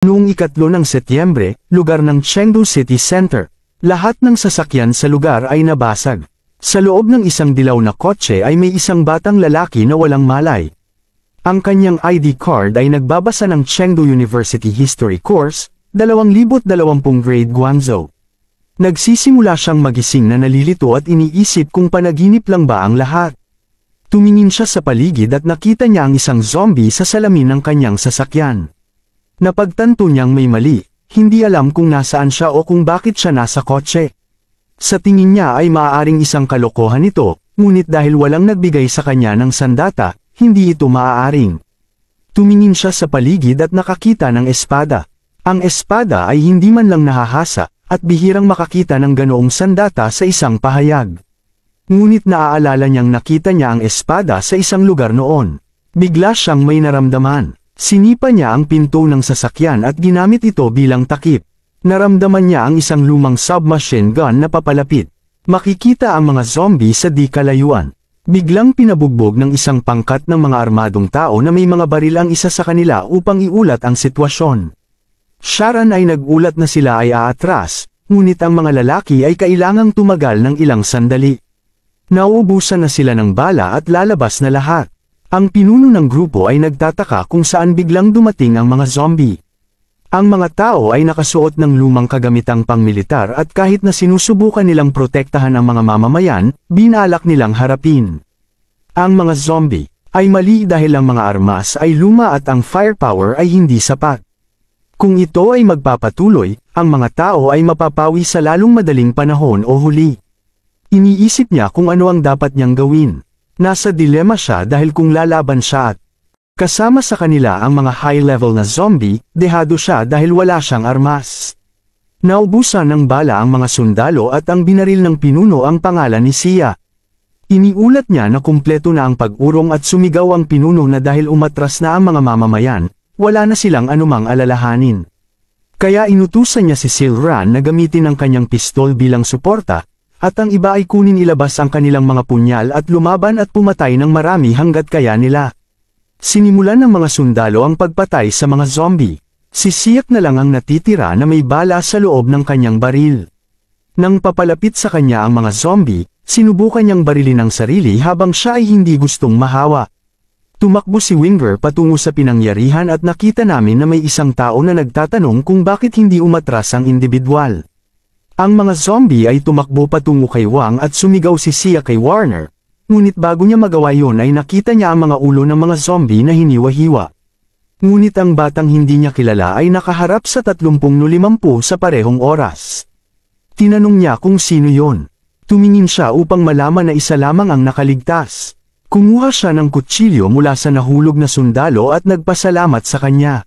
Noong 3 ng Setyembre, lugar ng Chengdu City Center. Lahat ng sasakyan sa lugar ay nabasag. Sa loob ng isang dilaw na kotse ay may isang batang lalaki na walang malay. Ang kanyang ID card ay nagbabasa ng Chengdu University History Course, 2020 grade Guangzhou. Nagsisimula siyang magising na nalilito at iniisip kung panaginip lang ba ang lahat. Tumingin siya sa paligid at nakita niya ang isang zombie sa salamin ng kanyang sasakyan. Napagtanto niyang may mali, hindi alam kung nasaan siya o kung bakit siya nasa kotse. Sa tingin niya ay maaaring isang kalokohan ito, ngunit dahil walang nagbigay sa kanya ng sandata, hindi ito maaaring. Tumingin siya sa paligid at nakakita ng espada. Ang espada ay hindi man lang nahahasa, at bihirang makakita ng ganoong sandata sa isang pahayag. Ngunit naaalala niyang nakita niya ang espada sa isang lugar noon. Bigla siyang may naramdaman. Sinipa niya ang pinto ng sasakyan at ginamit ito bilang takip. Naramdaman niya ang isang lumang submachine gun na papalapit. Makikita ang mga zombie sa di kalayuan. Biglang pinabugbog ng isang pangkat ng mga armadong tao na may mga baril ang isa sa kanila upang iulat ang sitwasyon. Sharon ay nagulat na sila ay aatras, ngunit ang mga lalaki ay kailangang tumagal ng ilang sandali. Nauubusan na sila ng bala at lalabas na lahat. Ang pinuno ng grupo ay nagtataka kung saan biglang dumating ang mga zombie. Ang mga tao ay nakasuot ng lumang kagamitang pangmilitar at kahit na sinusubukan nilang protektahan ang mga mamamayan, binalak nilang harapin. Ang mga zombie ay mali dahil ang mga armas ay luma at ang firepower ay hindi sapat. Kung ito ay magpapatuloy, ang mga tao ay mapapawi sa lalong madaling panahon o huli. Iniisip niya kung ano ang dapat niyang gawin. Nasa dilema siya dahil kung lalaban siya at kasama sa kanila ang mga high-level na zombie, dehado siya dahil wala siyang armas. Naubusan ng bala ang mga sundalo at ang binaril ng pinuno ang pangalan ni Sia. Iniulat niya na kumpleto na ang pag-urong at sumigaw ang pinuno na dahil umatras na ang mga mamamayan, wala na silang anumang alalahanin. Kaya inutusan niya si Silran na gamitin ang kanyang pistol bilang suporta, at ang iba ay kunin ilabas ang kanilang mga punyal at lumaban at pumatay ng marami hanggat kaya nila. Sinimulan ng mga sundalo ang pagpatay sa mga zombie. Si Siak na lang ang natitira na may bala sa loob ng kanyang baril. Nang papalapit sa kanya ang mga zombie, sinubukan niyang barilin ang sarili habang siya ay hindi gustong mahawa. Tumakbo si Winger patungo sa pinangyarihan at nakita namin na may isang tao na nagtatanong kung bakit hindi umatras ang individual. Ang mga zombie ay tumakbo patungo kay Wang at sumigaw si Sia kay Warner, ngunit bago niya magawa yon ay nakita niya ang mga ulo ng mga zombie na hiniwa-hiwa. Ngunit ang batang hindi niya kilala ay nakaharap sa 30-50 sa parehong oras. Tinanong niya kung sino yon. Tumingin siya upang malaman na isa lamang ang nakaligtas. Kumuha siya ng kutsilyo mula sa nahulog na sundalo at nagpasalamat sa kanya.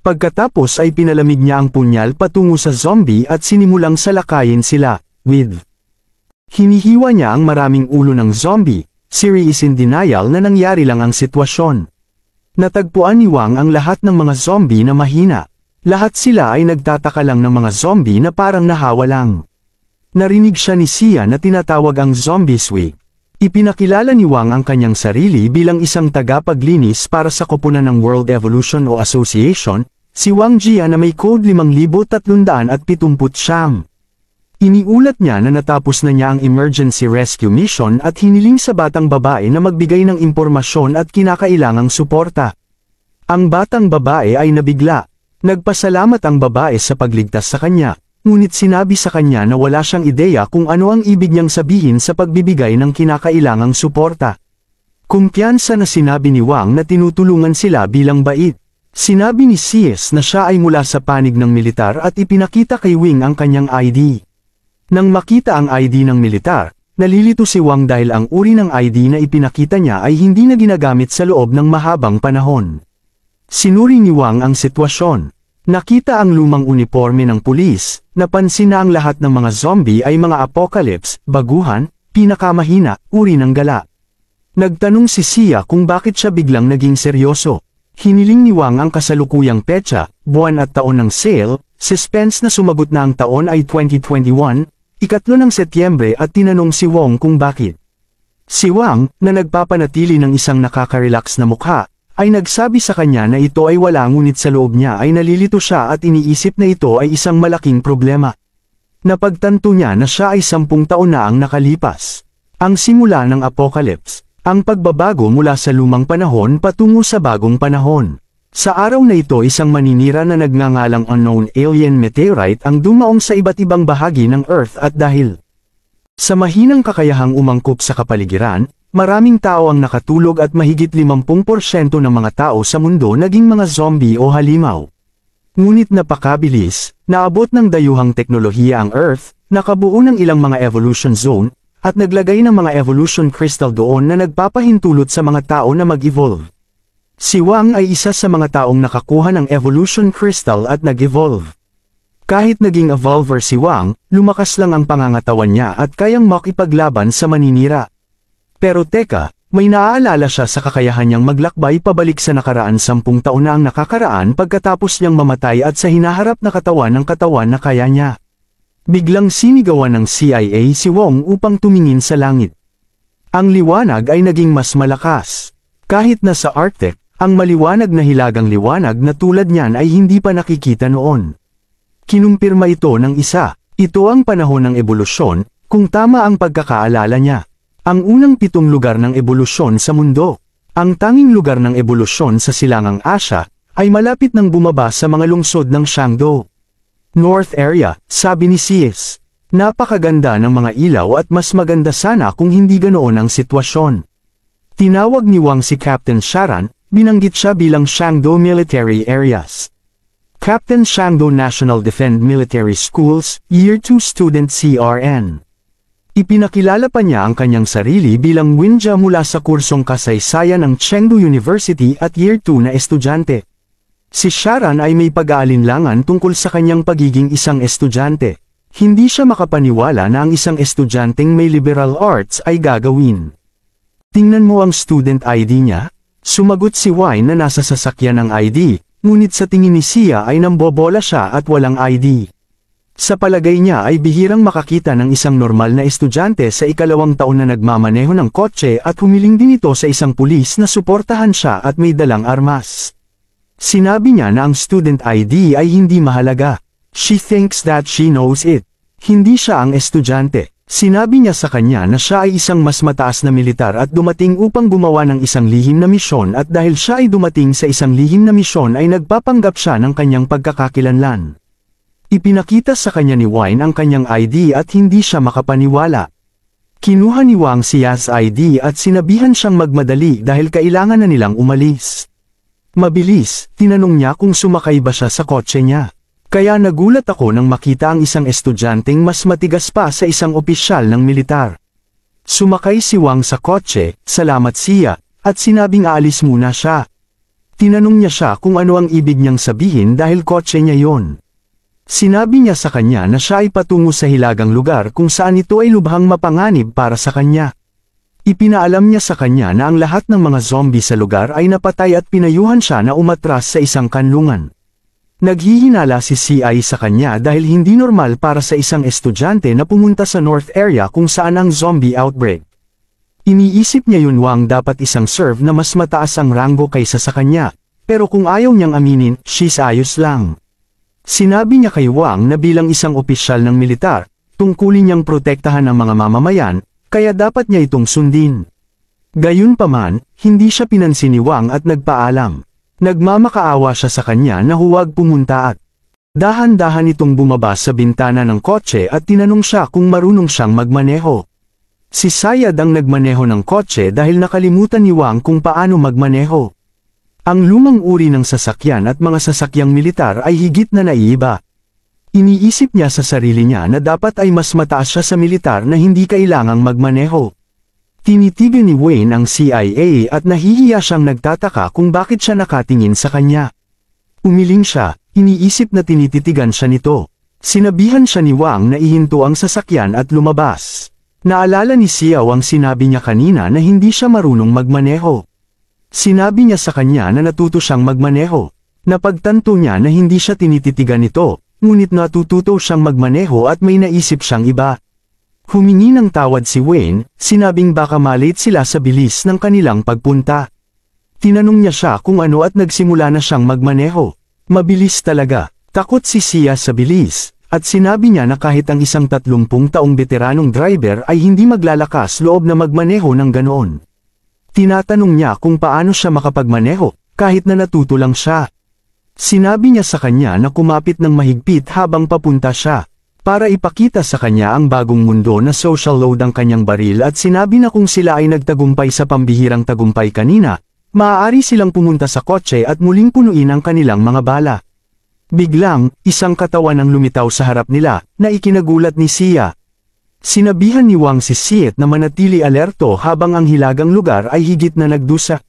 Pagkatapos ay pinalamig niya ang punyal patungo sa zombie at sinimulang salakayin sila, with. Hinihiwa niya ang maraming ulo ng zombie. Siri is in denial na nangyari lang ang sitwasyon. Natagpuan ni Wang ang lahat ng mga zombie na mahina. Lahat sila ay nagtataka lang ng mga zombie na parang nahawa lang. Narinig siya ni Sia na tinatawag ang zombie swig. Ipinakilala ni Wang ang kanyang sarili bilang isang tagapaglinis para sa koponan ng World Evolution o Association, si Wang Jia na may code 5379. Iniulat niya na natapos na niya ang emergency rescue mission at hiniling sa batang babae na magbigay ng impormasyon at kinakailangang suporta. Ang batang babae ay nabigla. Nagpasalamat ang babae sa pagligtas sa kanya, ngunit sinabi sa kanya na wala siyang ideya kung ano ang ibig niyang sabihin sa pagbibigay ng kinakailangang suporta. Kumpiyansa na sinabi ni Wang na tinutulungan sila bilang bait. Sinabi ni Cies na siya ay mula sa panig ng militar at ipinakita kay Wing ang kanyang ID. Nang makita ang ID ng militar, nalilito si Wang dahil ang uri ng ID na ipinakita niya ay hindi na ginagamit sa loob ng mahabang panahon. Sinuri ni Wang ang sitwasyon. Nakita ang lumang uniforme ng pulis, napansin na ang lahat ng mga zombie ay mga apocalypse, baguhan, pinakamahina, uri ng gala. Nagtanong si Sia kung bakit siya biglang naging seryoso. Hiniling ni Wang ang kasalukuyang petsa, buwan at taon ng sale, suspense na sumagot na ang taon ay 2021, 3 ng Setyembre at tinanong si Wong kung bakit. Si Wang, na nagpapanatili ng isang nakaka-relax na mukha, ay nagsabi sa kanya na ito ay wala ngunit sa loob niya ay nalilito siya at iniisip na ito ay isang malaking problema. Napagtanto niya na siya ay 10 taon na ang nakalipas. Ang simula ng Apocalypse, ang pagbabago mula sa lumang panahon patungo sa bagong panahon. Sa araw na ito isang maninira na nagngangalang unknown alien meteorite ang dumaong sa iba't ibang bahagi ng Earth at dahil sa mahinang kakayahang umangkop sa kapaligiran, maraming tao ang nakatulog at mahigit 50% ng mga tao sa mundo naging mga zombie o halimaw. Ngunit napakabilis, naabot ng dayuhang teknolohiya ang Earth, nakabuo ng ilang mga evolution zone, at naglagay ng mga evolution crystal doon na nagpapahintulot sa mga tao na mag-evolve. Si Wang ay isa sa mga taong nakakuha ng evolution crystal at nag-evolve. Kahit naging evolver si Wang, lumakas lang ang pangangatawan niya at kayang makipaglaban sa maninira. Pero teka, may naaalala siya sa kakayahan niyang maglakbay pabalik sa nakaraan 10 taon na ang nakakaraan pagkatapos niyang mamatay at sa hinaharap na katawan ng katawan na kaya niya. Biglang sinigawan ng CIA si Wang upang tumingin sa langit. Ang liwanag ay naging mas malakas. Kahit na sa Arctic, ang maliwanag na hilagang liwanag na tulad niyan ay hindi pa nakikita noon. Kinumpirma ito ng isa, ito ang panahon ng ebolusyon, kung tama ang pagkakaalala niya. Ang unang 7 lugar ng ebolusyon sa mundo. Ang tanging lugar ng ebolusyon sa Silangang Asya, ay malapit nang bumaba sa mga lungsod ng Shangdo. North Area, sabi ni CS. Napakaganda ng mga ilaw at mas maganda sana kung hindi ganoon ang sitwasyon. Tinawag ni Wang si Captain Sharan, binanggit siya bilang Shangdo Military Areas. Captain Shangdo National Defense Military Schools, Year 2 Student CRN. Ipinakilala pa niya ang kanyang sarili bilang Winja mula sa kursong kasaysayan ng Chengdu University at Year 2 na estudyante. Si Sharan ay may pag-aalinlangan tungkol sa kanyang pagiging isang estudyante. Hindi siya makapaniwala na ang isang estudyanteng may liberal arts ay gagawin. Tingnan mo ang student ID niya? Sumagot si Wine na nasa sasakyan ng ID. Ngunit sa tingin ni Sia ay nambobola siya at walang ID. Sa palagay niya ay bihirang makakita ng isang normal na estudyante sa 2nd taon na nagmamaneho ng kotse at humiling din ito sa isang pulis na suportahan siya at may dalang armas. Sinabi niya na ang student ID ay hindi mahalaga. She thinks that she knows it. Hindi siya ang estudyante. Sinabi niya sa kanya na siya ay isang mas mataas na militar at dumating upang gumawa ng isang lihim na misyon at dahil siya ay dumating sa isang lihim na misyon ay nagpapanggap siya ng kanyang pagkakakilanlan. Ipinakita sa kanya ni Wine ang kanyang ID at hindi siya makapaniwala. Kinuha ni Wang si Yas ID at sinabihan siyang magmadali dahil kailangan na nilang umalis. Mabilis, tinanong niya kung sumakay ba siya sa kotse niya. Kaya nagulat ako nang makita ang isang estudyanteng mas matigas pa sa isang opisyal ng militar. Sumakay si Wang sa kotse, salamat siya, at sinabing aalis muna siya. Tinanong niya siya kung ano ang ibig niyang sabihin dahil kotse niya yon. Sinabi niya sa kanya na siya ay patungo sa hilagang lugar kung saan ito ay lubhang mapanganib para sa kanya. Ipinaalam niya sa kanya na ang lahat ng mga zombie sa lugar ay napatay at pinayuhan siya na umatras sa isang kanlungan. Naghihinala si CI sa kanya dahil hindi normal para sa isang estudyante na pumunta sa North Area kung saan ang zombie outbreak. Iniisip niya yun Wang dapat isang serve na mas mataas ang ranggo kaysa sa kanya, pero kung ayaw niyang aminin, she's ayos lang. Sinabi niya kay Wang na bilang isang opisyal ng militar, tungkulin niyang protektahan ang mga mamamayan, kaya dapat niya itong sundin. Gayunpaman, hindi siya pinansin ni Wang at nagpaalam. Nagmamakaawa siya sa kanya na huwag pumunta at dahan-dahan itong bumaba sa bintana ng kotse at tinanong siya kung marunong siyang magmaneho. Si Sayad ang nagmaneho ng kotse dahil nakalimutan ni Wang kung paano magmaneho. Ang lumang uri ng sasakyan at mga sasakyang militar ay higit na naiiba. Iniisip niya sa sarili niya na dapat ay mas mataas siya sa militar na hindi kailangang magmaneho. Tinitigan ni Wayne ang CIA at nahihiya siyang nagtataka kung bakit siya nakatingin sa kanya. Umiling siya, iniisip na tinititigan siya nito. Sinabihan siya ni Wang na ihinto ang sasakyan at lumabas. Naalala ni Xiao ang sinabi niya kanina na hindi siya marunong magmaneho. Sinabi niya sa kanya na natuto siyang magmaneho. Napagtanto niya na hindi siya tinititigan nito, ngunit natututo siyang magmaneho at may naisip siyang iba. Humingi ng tawad si Wayne, sinabing baka malate sila sa bilis ng kanilang pagpunta. Tinanong niya siya kung ano at nagsimula na siyang magmaneho. Mabilis talaga. Takot si Sia sa bilis, at sinabi niya na kahit ang isang 30 taong veteranong driver ay hindi maglalakas loob na magmaneho ng ganoon. Tinatanong niya kung paano siya makapagmaneho, kahit na natuto lang siya. Sinabi niya sa kanya na kumapit ng mahigpit habang papunta siya, para ipakita sa kanya ang bagong mundo na social load ang kanyang baril at sinabi na kung sila ay nagtagumpay sa pambihirang tagumpay kanina, maaari silang pumunta sa kotse at muling punuin ang kanilang mga bala. Biglang, isang katawan ang lumitaw sa harap nila, na ikinagulat ni Sia. Sinabihan ni Wang si Siet na manatili alerto habang ang hilagang lugar ay higit na nagdusa.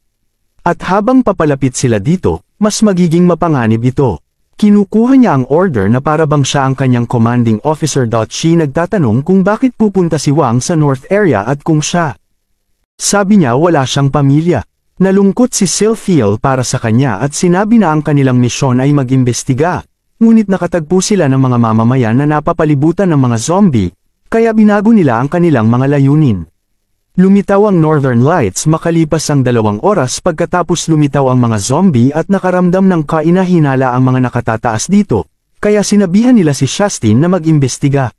At habang papalapit sila dito, mas magiging mapanganib ito. Kinukuha niya ang order na para bang siya ang kanyang commanding officer. She nagtatanong kung bakit pupunta si Wang sa North Area at kung siya. Sabi niya wala siyang pamilya. Nalungkot si Silphiel para sa kanya at sinabi na ang kanilang misyon ay mag-imbestiga, ngunit nakatagpo sila ng mga mamamayan na napapalibutan ng mga zombie, kaya binago nila ang kanilang mga layunin. Lumitaw ang Northern Lights makalipas ang 2 oras pagkatapos lumitaw ang mga zombie at nakaramdam ng kainahinala ang mga nakatataas dito, kaya sinabihan nila si Shastin na mag-imbestiga.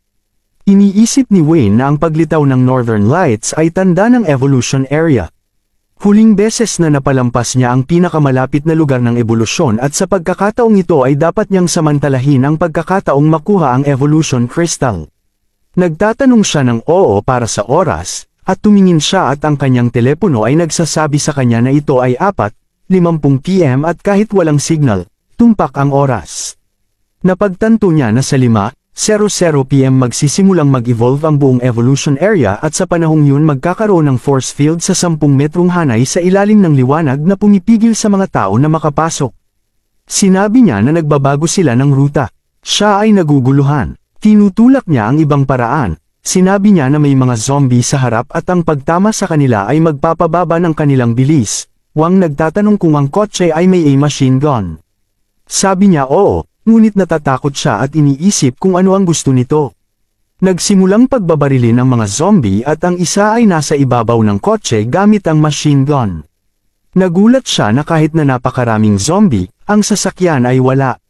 Iniisip ni Wayne na ang paglitaw ng Northern Lights ay tanda ng evolution area. Huling beses na napalampas niya ang pinakamalapit na lugar ng ebolusyon at sa pagkakataong ito ay dapat niyang samantalahin ang pagkakataong makuha ang evolution crystal. Nagtatanong siya ng oo para sa oras, at tumingin siya at ang kanyang telepono ay nagsasabi sa kanya na ito ay 4:50 PM at kahit walang signal, tumpak ang oras. Napagtanto niya na sa 5:00 PM magsisimulang mag-evolve ang buong evolution area at sa panahong yun magkakaroon ng force field sa 10 metrong hanay sa ilalim ng liwanag na pumipigil sa mga tao na makapasok. Sinabi niya na nagbabago sila ng ruta. Siya ay naguguluhan. Tinutulak niya ang ibang paraan. Sinabi niya na may mga zombie sa harap at ang pagtama sa kanila ay magpapababa ng kanilang bilis. Wang nagtatanong kung ang kotse ay may machine gun. Sabi niya oo. Ngunit natatakot siya at iniisip kung ano ang gusto nito. Nagsimulang pagbabarilin ang mga zombie at ang isa ay nasa ibabaw ng kotse gamit ang machine gun. Nagulat siya na kahit na napakaraming zombie, ang sasakyan ay wala.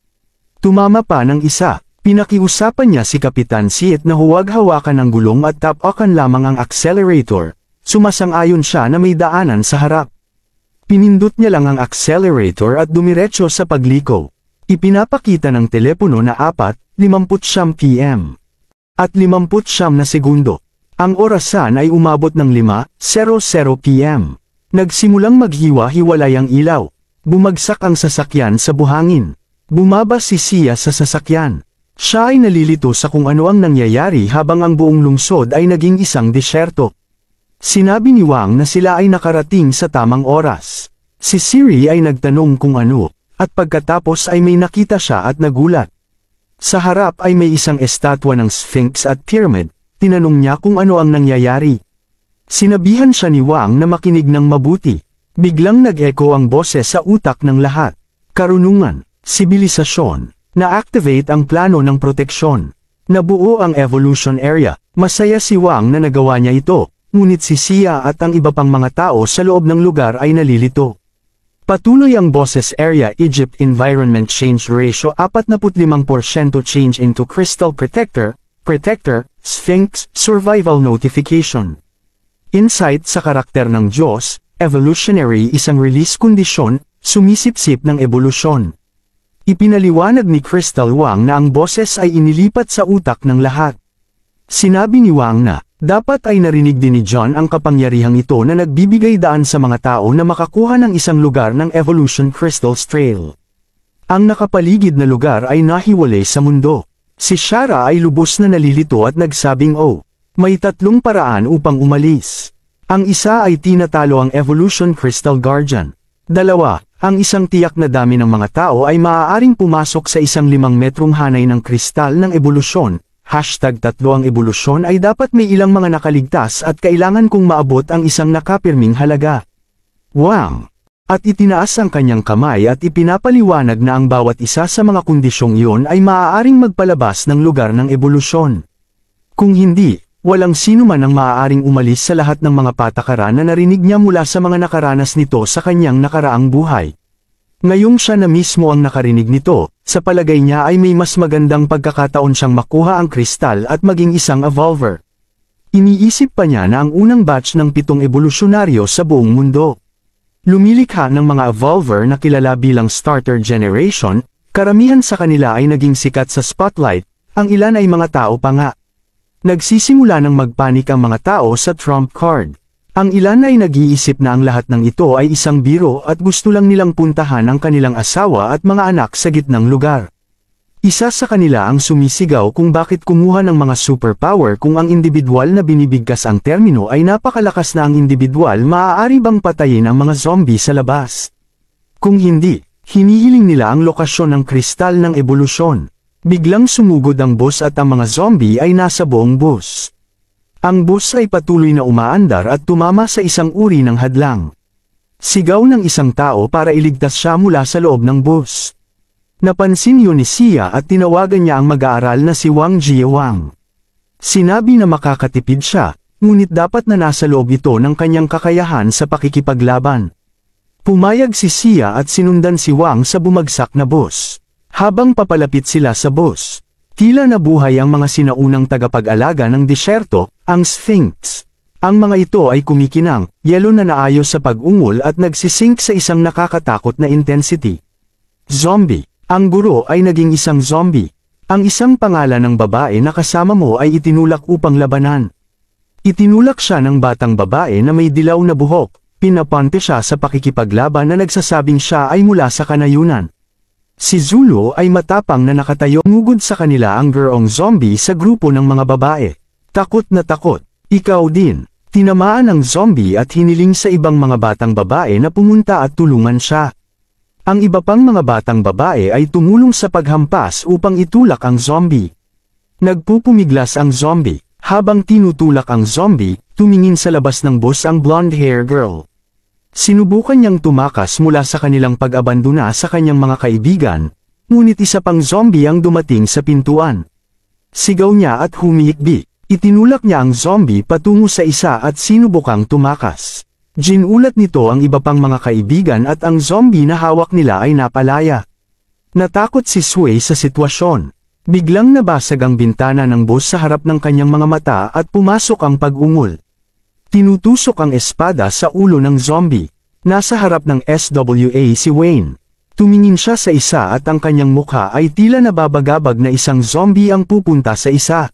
Tumama pa ng isa, pinakiusapan niya si Kapitan Siet na huwag hawakan ang gulong at tapakan lamang ang accelerator. Sumasang-ayon siya na may daanan sa harap. Pinindot niya lang ang accelerator at dumiretso sa pagliko. Ipinapakita ng telepono na 4:50 PM. At 59 na segundo. Ang orasan ay umabot ng 5:00 PM. Nagsimulang maghiwa-hiwalay ang ilaw. Bumagsak ang sasakyan sa buhangin. Bumaba si Sia sa sasakyan. Siya ay nalilito sa kung ano ang nangyayari habang ang buong lungsod ay naging isang disyerto. Sinabi ni Wang na sila ay nakarating sa tamang oras. Si Siri ay nagtanong kung ano. At pagkatapos ay may nakita siya at nagulat. Sa harap ay may isang estatwa ng Sphinx at Pyramid, tinanong niya kung ano ang nangyayari. Sinabihan siya ni Wang na makinig ng mabuti. Biglang nag-echo ang boses sa utak ng lahat. Karunungan, sibilisasyon, na-activate ang plano ng proteksyon. Nabuo ang evolution area, masaya si Wang na nagawa niya ito, ngunit si Sia at ang iba pang mga tao sa loob ng lugar ay nalilito. Patuloy ang boses area Egypt Environment Change Ratio 45% change into Crystal Protector, Sphinx, Survival Notification. Insight sa karakter ng Diyos, Evolutionary isang release kondisyon, sumisipsip ng ebolusyon. Ipinaliwanag ni Crystal Wang na ang boses ay inilipat sa utak ng lahat. Sinabi ni Wang na, dapat ay narinig din ni John ang kapangyarihang ito na nagbibigay daan sa mga tao na makakuha ng isang lugar ng Evolution Crystals Trail. Ang nakapaligid na lugar ay nahiwalay sa mundo. Si Shara ay lubos na nalilito at nagsabing may 3 paraan upang umalis. Ang isa ay tinatalo ang Evolution Crystal Guardian. 2, ang isang tiyak na dami ng mga tao ay maaaring pumasok sa isang 5 metrong hanay ng kristal ng ebolusyon. #3 ang ebolusyon ay dapat may ilang mga nakaligtas at kailangan kong maabot ang isang nakapirming halaga. Wang. At itinaas ang kanyang kamay at ipinapaliwanag na ang bawat isa sa mga kondisyong iyon ay maaaring magpalabas ng lugar ng ebolusyon. Kung hindi, Walang sino man ang maaaring umalis sa lahat ng mga patakaran na narinig niya mula sa mga nakaranas nito sa kanyang nakaraang buhay. Ngayong siya na mismo ang nakarinig nito, sa palagay niya ay may mas magandang pagkakataon siyang makuha ang kristal at maging isang evolver. Iniisip pa niya na ang unang batch ng 7 ebolusyonaryo sa buong mundo. Lumilikha ng mga evolver na kilala bilang starter generation, karamihan sa kanila ay naging sikat sa spotlight, ang ilan ay mga tao pa nga. Nagsisimula ng magpanik ang mga tao sa trump card. Ang ilan ay nag-iisip na ang lahat ng ito ay isang biro at gusto lang nilang puntahan ang kanilang asawa at mga anak sa gitnang lugar. Isa sa kanila ang sumisigaw kung bakit kumuha ng mga superpower kung ang individual na binibigkas ang termino ay napakalakas na ang individual, maaari bang patayin ang mga zombie sa labas? Kung hindi, hinihiling nila ang lokasyon ng kristal ng ebolusyon. Biglang sumugod ang bus at ang mga zombie ay nasa buong bus. Ang bus ay patuloy na umaandar at tumama sa isang uri ng hadlang. Sigaw ng isang tao para iligtas siya mula sa loob ng bus. Napansin yun ni Sia at tinawagan niya ang mag-aaral na si Wang Jiewang. Sinabi na makakatipid siya, ngunit dapat na nasa loob ito ng kanyang kakayahan sa pakikipaglaban. Pumayag si Sia at sinundan si Wang sa bumagsak na bus. Habang papalapit sila sa bus, tila nabuhay ang mga sinaunang tagapag-alaga ng disyerto, ang Sphinx. Ang mga ito ay kumikinang, yelo na naayos sa pag-ungol at nagsisink sa isang nakakatakot na intensity. Zombie. Ang guro ay naging isang zombie. Ang isang pangalan ng babae na kasama mo ay itinulak upang labanan. Itinulak siya ng batang babae na may dilaw na buhok, pinapante siya sa pakikipaglaban na nagsasabing siya ay mula sa kanayunan. Si Zulu ay matapang na nakatayo, ngugod sa kanila ang gurong zombie sa grupo ng mga babae. Takot na takot, ikaw din. Tinamaan ang zombie at hiniling sa ibang mga batang babae na pumunta at tulungan siya. Ang iba pang mga batang babae ay tumulong sa paghampas upang itulak ang zombie. Nagpupumiglas ang zombie. Habang tinutulak ang zombie, tumingin sa labas ng bus ang blonde-hair girl. Sinubukan niyang tumakas mula sa kanilang pag-abandona sa kanyang mga kaibigan, ngunit isa pang zombie ang dumating sa pintuan. Sigaw niya at humihikbi. Itinulak niya ang zombie patungo sa isa at sinubukang tumakas. Ginulat nito ang iba pang mga kaibigan at ang zombie na hawak nila ay napalaya. Natakot si Sui sa sitwasyon. Biglang nabasag ang bintana ng bus sa harap ng kanyang mga mata at pumasok ang pag-ungol. Tinutusok ang espada sa ulo ng zombie. Nasa harap ng SWA si Wayne. Tumingin siya sa isa at ang kanyang mukha ay tila nababagabag na isang zombie ang pupunta sa isa.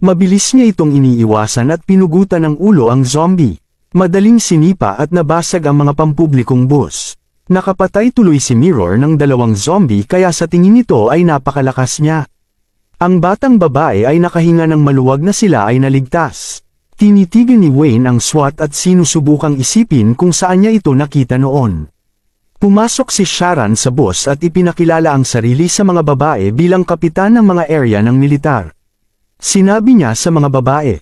Mabilis niya itong iniiwasan at pinugutan ng ulo ang zombie. Madaling sinipa at nabasag ang mga pampublikong bus. Nakapatay tuloy si Mirror ng 2 zombie kaya sa tingin nito ay napakalakas niya. Ang batang babae ay nakahinga ng maluwag na sila ay naligtas. Tinitigan ni Wayne ang SWAT at sinusubukang isipin kung saan niya ito nakita noon. Pumasok si Sharon sa bus at ipinakilala ang sarili sa mga babae bilang kapitan ng mga area ng militar. Sinabi niya sa mga babae.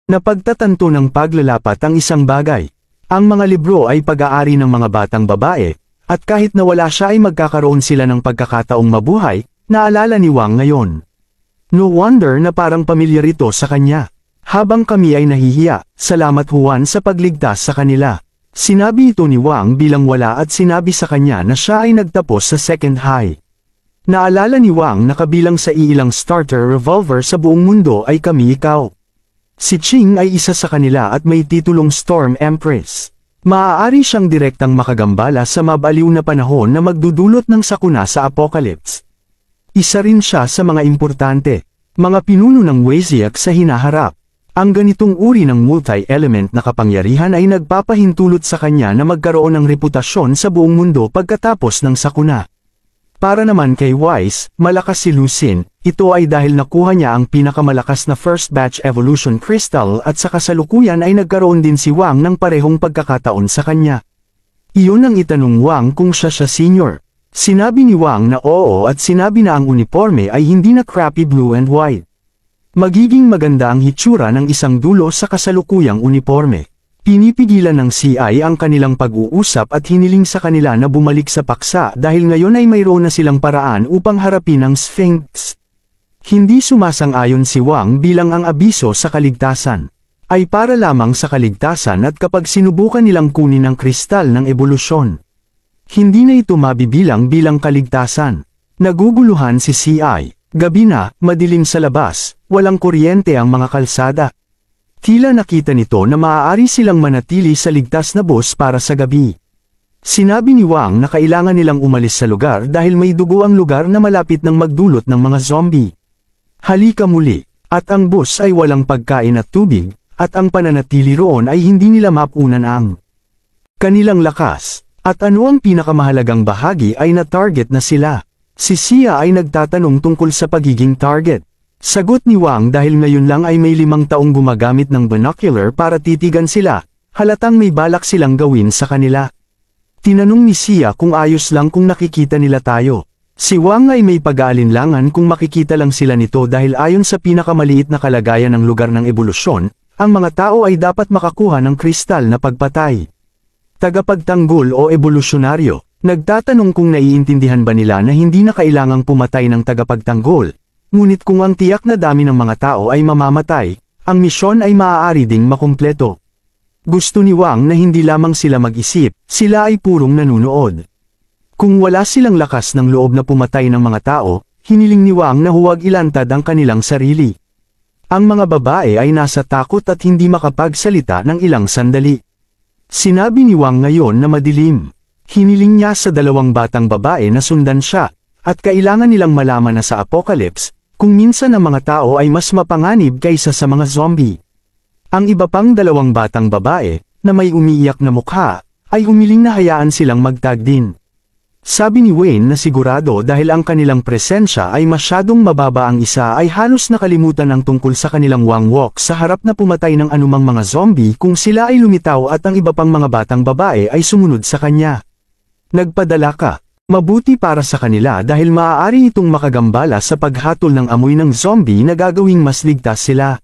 Napagtatanto ng paglalapat ang isang bagay. Ang mga libro ay pag-aari ng mga batang babae, at kahit nawala siya ay magkakaroon sila ng pagkakataong mabuhay, naalala ni Wang ngayon. No wonder na parang pamilyar ito sa kanya. Habang kami ay nahihiya, salamat Juan sa pagligtas sa kanila. Sinabi ito ni Wang bilang wala at sinabi sa kanya na siya ay nagtapos sa second high. Naalala ni Wang na kabilang sa iilang starter revolver sa buong mundo ay kami ikaw. Si Ching ay isa sa kanila at may titulong Storm Empress. Maaari siyang direktang makagambala sa mabaliw na panahon na magdudulot ng sakuna sa apocalypse. Isa rin siya sa mga importante, mga pinuno ng Wasiak sa hinaharap. Ang ganitong uri ng multi-element na kapangyarihan ay nagpapahintulot sa kanya na magkaroon ng reputasyon sa buong mundo pagkatapos ng sakuna. Para naman kay Wise, malakas si Lucin, ito ay dahil nakuha niya ang pinakamalakas na first batch evolution crystal at sa kasalukuyan ay nagkaroon din si Wang ng parehong pagkakataon sa kanya. Iyon ang itanong Wang kung siya senior. Sinabi ni Wang na oo at sinabi na ang uniforme ay hindi na crappy blue and white. Magiging maganda ang hitsura ng isang dulo sa kasalukuyang uniforme. Pinipigilan ng CI ang kanilang pag-uusap at hiniling sa kanila na bumalik sa paksa dahil ngayon ay mayroon na silang paraan upang harapin ang Sphinx. Hindi sumasang-ayon si Wang bilang ang abiso sa kaligtasan ay para lamang sa kaligtasan at kapag sinubukan nilang kunin ang kristal ng ebolusyon. Hindi na ito mabibilang bilang kaligtasan. Naguguluhan si CI. Gabi na, madilim sa labas, walang kuryente ang mga kalsada. Tila nakita nito na maaari silang manatili sa ligtas na bus para sa gabi. Sinabi ni Wang na kailangan nilang umalis sa lugar dahil may dugo ang lugar na malapit ng magdulot ng mga zombie. Halika muli, at ang bus ay walang pagkain at tubig, at ang pananatili roon ay hindi nila mapunan ang kanilang lakas. At ano ang pinakamahalagang bahagi ay na-target na sila. Si Sia ay nagtatanong tungkol sa pagiging target. Sagot ni Wang dahil ngayon lang ay may 5 taong gumagamit ng binocular para titigan sila, halatang may balak silang gawin sa kanila. Tinanong ni Sia kung ayos lang kung nakikita nila tayo. Si Wang ay may pag-aalinlangan kung makikita lang sila nito dahil ayon sa pinakamaliit na kalagayan ng lugar ng ebolusyon, ang mga tao ay dapat makakuha ng kristal na pagpatay. Tagapagtanggol o ebolusyonaryo. Nagtatanong kung naiintindihan ba nila na hindi na kailangang pumatay ng tagapagtanggol, ngunit kung ang tiyak na dami ng mga tao ay mamamatay, ang misyon ay maaari ding makumpleto. Gusto ni Wang na hindi lamang sila mag-isip, sila ay purong nanunood. Kung wala silang lakas ng loob na pumatay ng mga tao, hiniling ni Wang na huwag ilantad ang kanilang sarili. Ang mga babae ay nasa takot at hindi makapagsalita ng ilang sandali. Sinabi ni Wang ngayon na madilim. Hiniling niya sa 2 batang babae na sundan siya, at kailangan nilang malaman na sa apocalypse, kung minsan ang mga tao ay mas mapanganib kaysa sa mga zombie. Ang iba pang 2 batang babae, na may umiiyak na mukha, ay umiling na hayaan silang magtag din. Sabi ni Wayne na sigurado dahil ang kanilang presensya ay masyadong mababa, ang isa ay halos nakalimutan ang tungkol sa kanilang wangwok sa harap na pumatay ng anumang mga zombie kung sila ay lumitaw at ang iba pang mga batang babae ay sumunod sa kanya. Nagpadala ka. Mabuti para sa kanila dahil maaari itong makagambala sa paghatol ng amoy ng zombie na gagawing mas ligtas sila.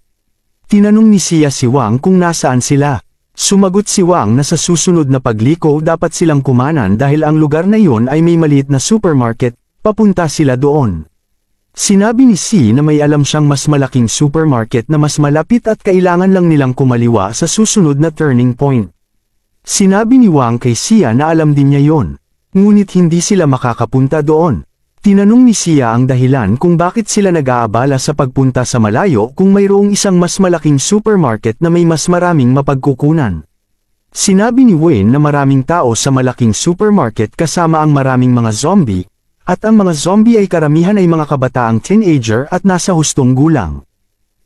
Tinanong ni Sia si Wang kung nasaan sila. Sumagot si Wang na sa susunod na pagliko dapat silang kumanan dahil ang lugar na iyon ay may maliit na supermarket, papunta sila doon. Sinabi ni Si na may alam siyang mas malaking supermarket na mas malapit at kailangan lang nilang kumaliwa sa susunod na turning point. Sinabi ni Wang kay Sia na alam din niya yon, ngunit hindi sila makakapunta doon. Tinanong ni Sia ang dahilan kung bakit sila nag-aabala sa pagpunta sa malayo kung mayroong isang mas malaking supermarket na may mas maraming mapagkukunan. Sinabi ni Wayne na maraming tao sa malaking supermarket kasama ang maraming mga zombie, at ang mga zombie ay karamihan ay mga kabataang teenager at nasa hustong gulang.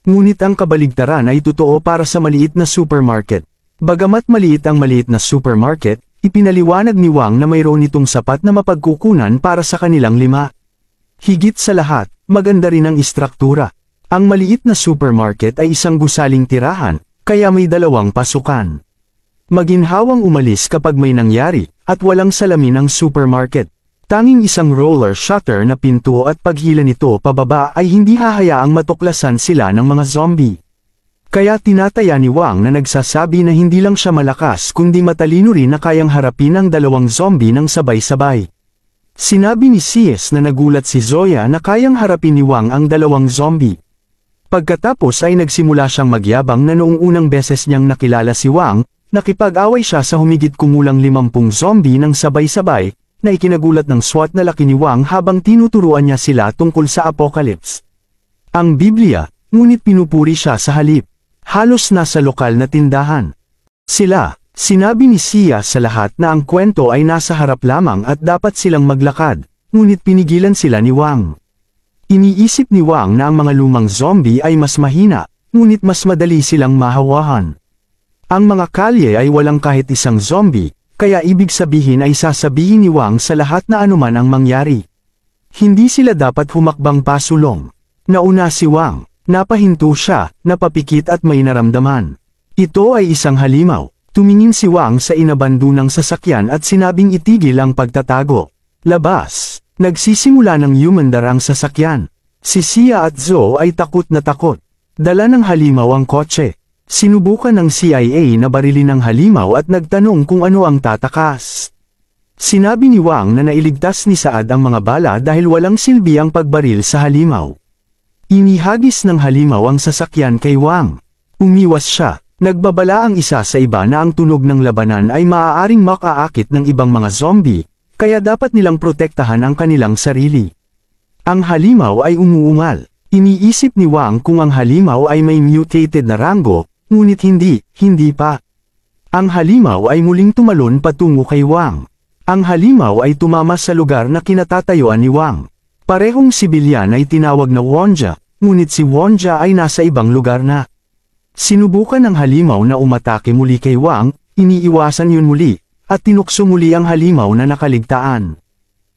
Ngunit ang kabaligtaran ay totoo para sa maliit na supermarket. Bagamat maliit na supermarket, ipinaliwanag ni Wang na mayroon itong sapat na mapagkukunan para sa kanilang 5. Higit sa lahat, maganda rin ang istruktura. Ang maliit na supermarket ay isang gusaling tirahan, kaya may 2 pasukan. Maginhawang umalis kapag may nangyari, at walang salamin ang supermarket. Tanging isang roller shutter na pinto at paghila nito pababa ay hindi hahayaang matuklasan sila ng mga zombie. Kaya tinataya ni Wang na nagsasabi na hindi lang siya malakas kundi matalino rin na kayang harapin ang 2 zombie ng sabay-sabay. Sinabi ni Cies na nagulat si Zoya na kayang harapin ni Wang ang 2 zombie. Pagkatapos ay nagsimula siyang magyabang na noong unang beses niyang nakilala si Wang, nakipag-away siya sa humigit kumulang 50 zombie ng sabay-sabay, na ikinagulat ng SWAT na laki ni Wang habang tinuturuan niya sila tungkol sa apocalypse. Ang Biblia, ngunit pinupuri siya sa halip. Halos nasa lokal na tindahan. Sinabi ni Sia sa lahat na ang kwento ay nasa harap lamang at dapat silang maglakad, ngunit pinigilan sila ni Wang. Iniisip ni Wang na ang mga lumang zombie ay mas mahina, ngunit mas madali silang mahawahan. Ang mga kalye ay walang kahit isang zombie, kaya ibig sabihin ay sasabihin ni Wang sa lahat na anuman ang mangyari. Hindi sila dapat humakbang pasulong. Nauna si Wang. Napahinto siya, napapikit at may naramdaman. Ito ay isang halimaw. Tumingin si Wang sa inabandunang sasakyan at sinabing itigil ang pagtatago. Labas. Nagsisimula ng humandar ang sasakyan. Si Sia at Zo ay takot na takot. Dala ng halimaw ang kotse. Sinubukan ng CIA na barilin ang halimaw at nagtanong kung ano ang tatakas. Sinabi ni Wang na nailigtas ni Saad ang mga bala dahil walang silbi ang pagbaril sa halimaw. Inihagis ng halimaw ang sasakyan kay Wang. Umiwas siya. Nagbabala ang isa sa iba na ang tunog ng labanan ay maaaring makaakit ng ibang mga zombie, kaya dapat nilang protektahan ang kanilang sarili. Ang halimaw ay umuungal. Iniisip ni Wang kung ang halimaw ay may mutated na rango, ngunit hindi pa. Ang halimaw ay muling tumalon patungo kay Wang. Ang halimaw ay tumama sa lugar na kinatatayuan ni Wang. Parehong sibilyan ay tinawag na Wonja, ngunit si Wonja ay nasa ibang lugar na. Sinubukan ng halimaw na umatake muli kay Wang, iniiwasan yun muli, at tinukso muli ang halimaw na nakaligtaan.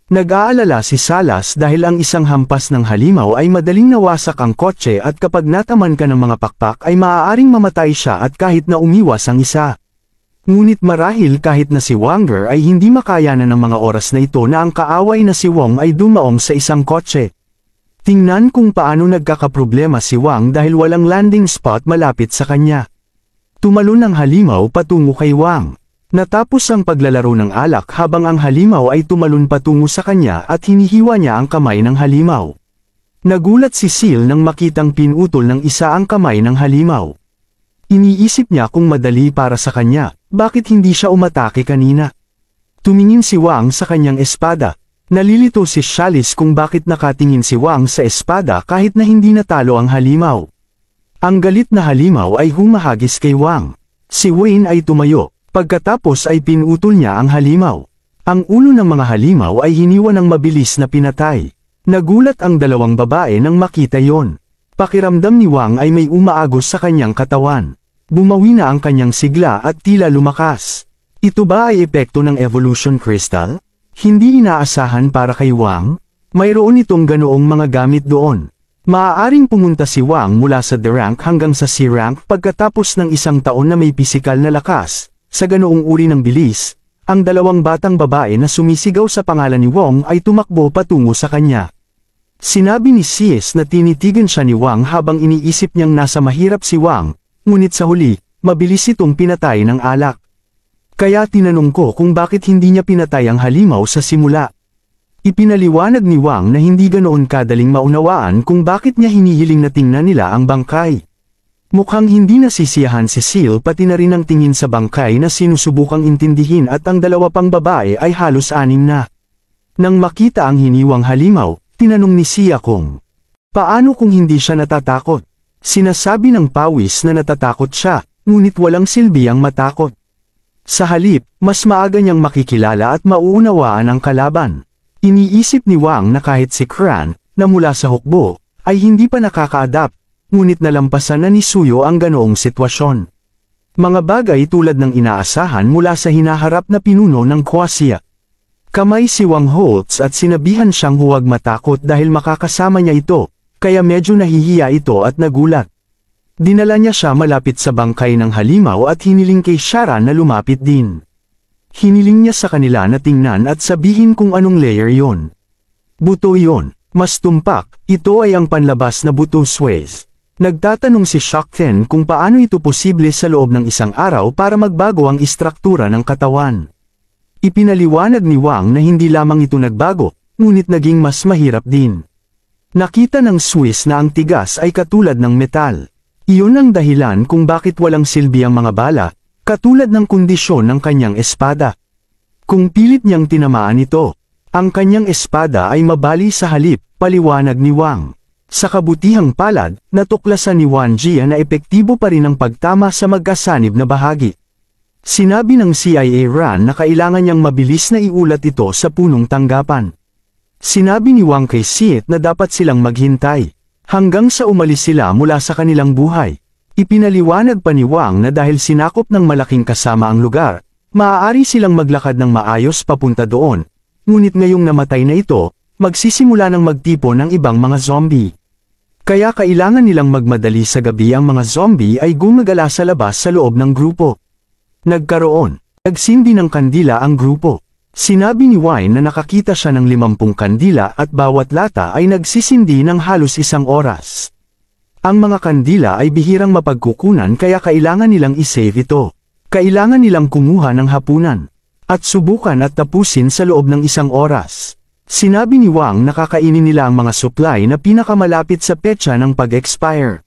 Nag-aalala si Salas dahil ang isang hampas ng halimaw ay madaling nawasak ang kotse at kapag nataman ka ng mga pakpak ay maaaring mamatay siya at kahit na umiwas ang isa. Ngunit marahil kahit na si Wanger ay hindi makayanan ng mga oras na ito na ang kaaway na si Wong ay dumaong sa isang kotse. Tingnan kung paano nagkakaproblema si Wang dahil walang landing spot malapit sa kanya. Tumalon ang halimaw patungo kay Wang. Natapos ang paglalaro ng alak habang ang halimaw ay tumalon patungo sa kanya at hinihiwa niya ang kamay ng halimaw. Nagulat si Sil nang makitang pinutol ng isa ang kamay ng halimaw. Iniisip niya kung madali para sa kanya, bakit hindi siya umatake kanina. Tumingin si Wang sa kanyang espada. Nalilito si Chalice kung bakit nakatingin si Wang sa espada kahit na hindi natalo ang halimaw. Ang galit na halimaw ay humahagis kay Wang. Si Wayne ay tumayo, pagkatapos ay pinutol niya ang halimaw. Ang ulo ng mga halimaw ay hiniwa ng mabilis na pinatay. Nagulat ang dalawang babae nang makita yon. Pakiramdam ni Wang ay may umaagos sa kanyang katawan. Bumawi na ang kanyang sigla at tila lumakas. Ito ba ay epekto ng Evolution Crystal? Hindi inaasahan para kay Wang? Mayroon itong ganoong mga gamit doon. Maaaring pumunta si Wang mula sa D rank hanggang sa C rank pagkatapos ng isang taon na may pisikal na lakas. Sa ganoong uri ng bilis, ang dalawang batang babae na sumisigaw sa pangalan ni Wong ay tumakbo patungo sa kanya. Sinabi ni Sis na tinitigan siya ni Wang habang iniisip niyang nasa mahirap si Wang, ngunit sa huli, mabilis itong pinatay ng alak. Kaya tinanong ko kung bakit hindi niya pinatay ang halimaw sa simula. Ipinaliwanag ni Wang na hindi ganoon kadaling maunawaan kung bakit niya hinihiling na tingnan nila ang bangkay. Mukhang hindi nasisiyahan si Sil pati na rin ang tingin sa bangkay na sinusubukang intindihin at ang dalawa pang babae ay halos 6 na. Nang makita ang hiniwang halimaw, tinanong ni Sia kung paano kung hindi siya natatakot. Sinasabi ng pawis na natatakot siya, ngunit walang silbi ang matakot. Sa halip, mas maaga niyang makikilala at mauunawaan ang kalaban. Iniisip ni Wang na kahit si Kran, na mula sa hukbo, ay hindi pa nakaka-adapt, ngunit nalampasan na ni Suyo ang ganoong sitwasyon. Mga bagay tulad ng inaasahan mula sa hinaharap na pinuno ng Kwasya. Kamay si Wang Holtz at sinabihan siyang huwag matakot dahil makakasama niya ito, kaya medyo nahihiya ito at nagulat. Dinala niya siya malapit sa bangkay ng halimaw at hiniling kay Shara na lumapit din. Hiniling niya sa kanila na tingnan at sabihin kung anong layer yon. Buto yon, mas tumpak, ito ay ang panlabas na buto Suez. Nagtatanong si Shakten kung paano ito posible sa loob ng isang araw para magbago ang istruktura ng katawan. Ipinaliwanag ni Wang na hindi lamang ito nagbago, ngunit naging mas mahirap din. Nakita ng Swiss na ang tigas ay katulad ng metal. Iyon ang dahilan kung bakit walang silbi ang mga bala, katulad ng kondisyon ng kanyang espada. Kung pilit niyang tinamaan ito, ang kanyang espada ay mabali sa halip, paliwanag ni Wang. Sa kabutihang palad, natuklasan ni Wan Jia na epektibo pa rin ang pagtama sa magkasanib na bahagi. Sinabi ng CIA Ran na kailangan niyang mabilis na iulat ito sa punong tanggapan. Sinabi ni Wang kay Siet na dapat silang maghintay. Hanggang sa umalis sila mula sa kanilang buhay. Ipinaliwanag pa ni Wang na dahil sinakop ng malaking kasama ang lugar, maaari silang maglakad ng maayos papunta doon. Ngunit ngayong namatay na ito, magsisimula ng magtipo ng ibang mga zombie. Kaya kailangan nilang magmadali sa gabi ang mga zombie ay gumagala sa labas sa loob ng grupo. Nagsindi ng kandila ang grupo. Sinabi ni Wine na nakakita siya ng 50 kandila at bawat lata ay nagsisindi ng halos 1 oras. Ang mga kandila ay bihirang mapagkukunan kaya kailangan nilang isave ito. Kailangan nilang kumuha ng hapunan at subukan at tapusin sa loob ng 1 oras. Sinabi ni Wang na kakainin nila ang mga supply na pinakamalapit sa petsa ng pag-expire.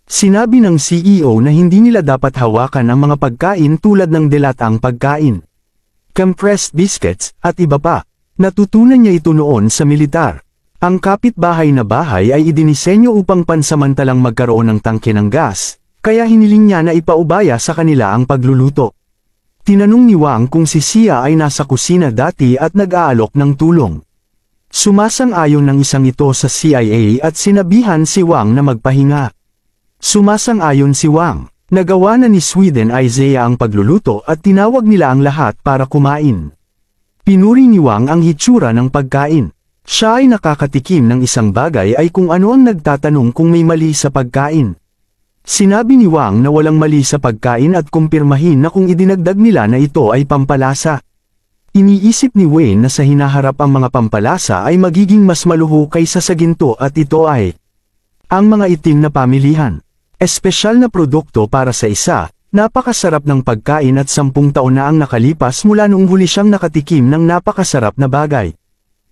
Sinabi ng CEO na hindi nila dapat hawakan ang mga pagkain tulad ng dilatang pagkain, compressed biscuits, at iba pa. Natutunan niya ito noon sa militar. Ang kapitbahay na bahay ay idinisenyo upang pansamantalang magkaroon ng tangke ng gas, kaya hiniling niya na ipaubaya sa kanila ang pagluluto. Tinanong ni Wang kung si Xia ay nasa kusina dati at nag-aalok ng tulong. Sumasang-ayon ng isang ito sa CIA at sinabihan si Wang na magpahinga. Sumasang-ayon si Wang. Nagawa na ni Sweden Isaiah ang pagluluto at tinawag nila ang lahat para kumain. Pinuri ni Wang ang hitsura ng pagkain. Siya ay nakakatikim ng isang bagay ay kung ano ang nagtatanong kung may mali sa pagkain. Sinabi ni Wang na walang mali sa pagkain at kumpirmahin na kung idinagdag nila na ito ay pampalasa. Iniisip ni Wayne na sa hinaharap ang mga pampalasa ay magiging mas maluho kaysa sa ginto at ito ay ang mga itim na pamilihan. Espesyal na produkto para sa isa, napakasarap ng pagkain at 10 taon na ang nakalipas mula noong huli siyang nakatikim ng napakasarap na bagay.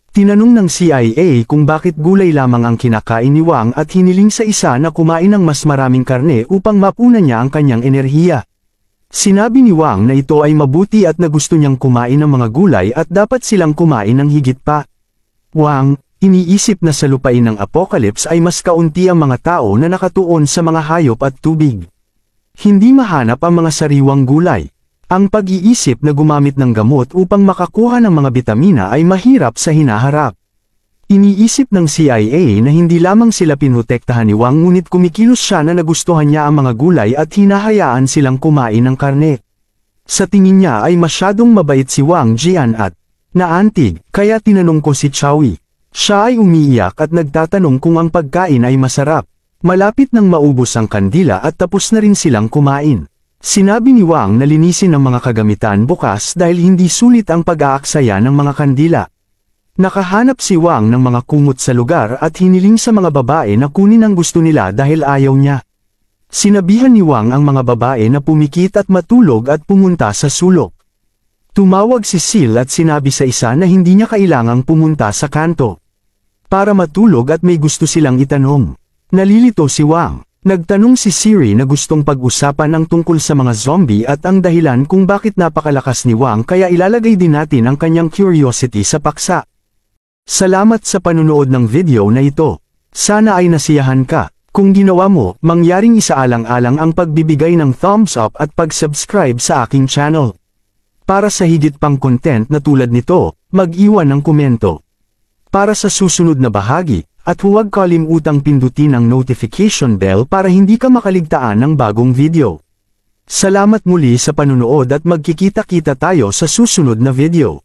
Tinanong ng CIA kung bakit gulay lamang ang kinakain ni Wang at hiniling sa isa na kumain ng mas maraming karne upang mapunan niya ang kanyang enerhiya. Sinabi ni Wang na ito ay mabuti at na gusto niyang kumain ng mga gulay at dapat silang kumain ng higit pa. Wang, iniisip na sa lupain ng apocalypse ay mas kaunti ang mga tao na nakatuon sa mga hayop at tubig. Hindi mahanap ang mga sariwang gulay. Ang pag-iisip na gumamit ng gamot upang makakuha ng mga bitamina ay mahirap sa hinaharap. Iniisip ng CIA na hindi lamang sila pinutektahan ni Wang ngunit kumikilos siya na nagustuhan niya ang mga gulay at hinahayaan silang kumain ng karne. Sa tingin niya ay masyadong mabait si Wang Jian at naantig, kaya tinanong ko si Chowi. Siya ay umiiyak at nagtatanong kung ang pagkain ay masarap. Malapit nang maubos ang kandila at tapos na rin silang kumain. Sinabi ni Wang na linisin ang mga kagamitan bukas dahil hindi sulit ang pag-aaksaya ng mga kandila. Nakahanap si Wang ng mga kumot sa lugar at hiniling sa mga babae na kunin ang gusto nila dahil ayaw niya. Sinabihan ni Wang ang mga babae na pumikit at matulog at pumunta sa sulok. Tumawag si Sil at sinabi sa isa na hindi niya kailangang pumunta sa kanto para matulog at may gusto silang itanong. Nalilito si Wang. Nagtanong si Siri na gustong pag-usapan ang tungkol sa mga zombie at ang dahilan kung bakit napakalakas ni Wang kaya ilalagay din natin ang kanyang curiosity sa paksa. Salamat sa panunood ng video na ito. Sana ay nasiyahan ka. Kung ginawa mo, mangyaring isaalang-alang ang pagbibigay ng thumbs up at pag-subscribe sa aking channel. Para sa higit pang content na tulad nito, mag-iwan ng komento. Para sa susunod na bahagi, at huwag kalimutang pindutin ang notification bell para hindi ka makaligtaan ng bagong video. Salamat muli sa panunood at magkikita-kita tayo sa susunod na video.